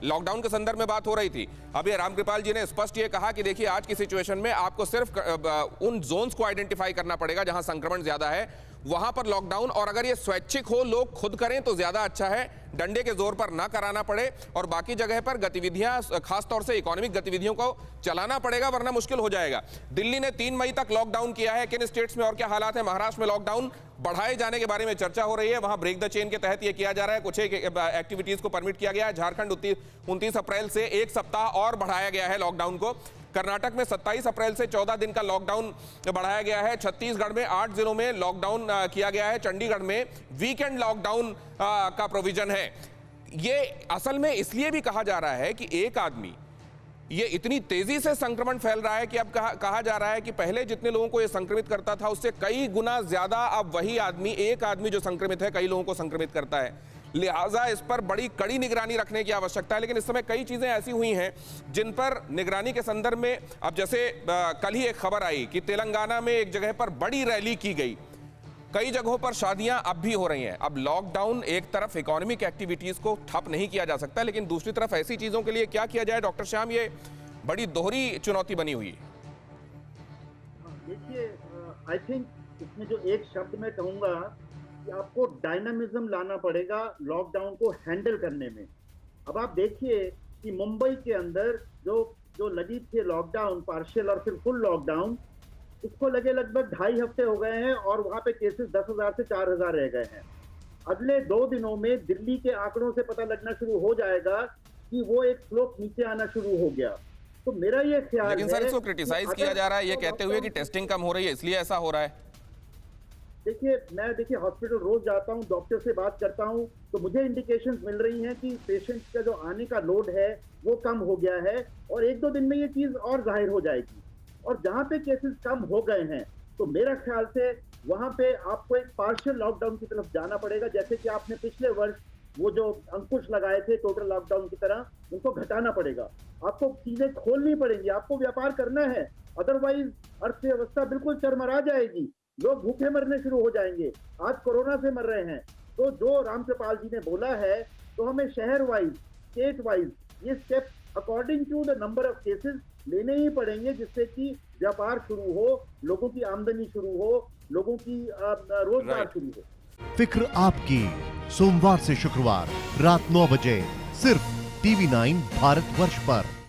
Lockdown के संदर्भ में बात हो रही थी। अभी रामकृपाल जी ने स्पष्ट ये कहा कि देखिए आज की सिचुएशन में आपको सिर्फ उन जोन्स को आइडेंटिफाई करना पड़ेगा जहां संक्रमण ज्यादा है, वहां पर लॉकडाउन, और अगर ये स्वैच्छिक हो, लोग खुद करें तो ज्यादा अच्छा है, डंडे के जोर पर ना कराना पड़े, और बाकी जगह पर गतिविधियां, खासतौर से इकोनॉमिक गतिविधियों को चलाना पड़ेगा, वरना मुश्किल हो जाएगा। दिल्ली ने 3 मई तक लॉकडाउन किया है। किन स्टेट्स में और क्या हालात है? महाराष्ट्र में लॉकडाउन बढ़ाए जाने के बारे में चर्चा हो रही है, वहां ब्रेक द चेन के तहत यह किया जा रहा है, कुछ एक एक्टिविटीज को परमिट किया गया है। झारखंड 29 अप्रैल से 1 सप्ताह और बढ़ाया गया है लॉकडाउन को। कर्नाटक में 27 अप्रैल से 14 दिन का लॉकडाउन बढ़ाया गया है। छत्तीसगढ़ में 8 जिलों में लॉकडाउन किया गया है। चंडीगढ़ में वीकेंड लॉकडाउन का प्रोविजन है। ये असल में इसलिए भी कहा जा रहा है कि एक आदमी, ये इतनी तेजी से संक्रमण फैल रहा है कि अब कहा जा रहा है कि पहले जितने लोगों को ये संक्रमित करता था उससे कई गुना ज्यादा अब वही आदमी, एक आदमी जो संक्रमित है, कई लोगों को संक्रमित करता है। लिहाजा इस पर बड़ी कड़ी निगरानी रखने की आवश्यकता है। लेकिन इस समय कई चीजें ऐसी हुई हैं जिन पर निगरानी के संदर्भ में, अब जैसे कल ही एक खबर आई कि तेलंगाना में एक जगह पर बड़ी रैली की गई, कई जगहों पर शादियां अब भी हो रही हैं। अब लॉकडाउन, एक तरफ इकोनॉमिक एक्टिविटीज को ठप नहीं किया जा सकता, लेकिन दूसरी तरफ ऐसी चीजों के लिए क्या किया जाए? डॉक्टर श्याम, ये बड़ी दोहरी चुनौती बनी हुई है। देखिए, आई थिंक इसमें जो एक शब्द मैं कहूंगा कि आपको डायनामिज्म लाना पड़ेगा लॉकडाउन को हैंडल करने में। अब आप देखिए कि मुंबई के अंदर जो लगी थी लॉकडाउन, पार्शियल और फिर फुल लॉकडाउन, उसको लगे लगभग 2.5 हफ्ते हो गए हैं और वहां पे केसेस 10,000 से 4,000 रह गए हैं। अगले 2 दिनों में दिल्ली के आंकड़ों से पता लगना शुरू हो जाएगा कि वो एक स्लोप नीचे आना शुरू हो गया। तो मेरा ये ख्याल है, लेकिन सर इसको क्रिटिसाइज किया जा रहा है ये कहते हुए कि टेस्टिंग कम हो रही है इसलिए ऐसा हो रहा है। देखिए हॉस्पिटल रोज जाता हूँ, डॉक्टर से बात करता हूँ, तो मुझे इंडिकेशंस मिल रही हैं कि पेशेंट्स का जो आने का लोड है वो कम हो गया है और 1-2 दिन में ये चीज और जाहिर हो जाएगी। और जहां पे केसेस कम हो गए हैं तो मेरा ख्याल से वहां पे आपको एक पार्शियल लॉकडाउन की तरफ जाना पड़ेगा, जैसे कि आपने पिछले वर्ष वो जो अंकुश लगाए थे टोटल लॉकडाउन की तरह, उनको घटाना पड़ेगा। आपको चीजें खोलनी पड़ेंगी, आपको व्यापार करना है, अदरवाइज अर्थव्यवस्था बिल्कुल चरमरा जाएगी, लोग भूखे मरने शुरू हो जाएंगे। आज कोरोना से मर रहे हैं। तो जो रामकृपाल जी ने बोला है, तो हमें शहर वाइज, स्टेट वाइज ये step according to the number of cases लेने ही पड़ेंगे, जिससे कि व्यापार शुरू हो, लोगों की आमदनी शुरू हो, लोगों की रोजगार शुरू हो। फिक्र आपकी, सोमवार से शुक्रवार रात 9 बजे सिर्फ TV9 भारतवर्ष पर।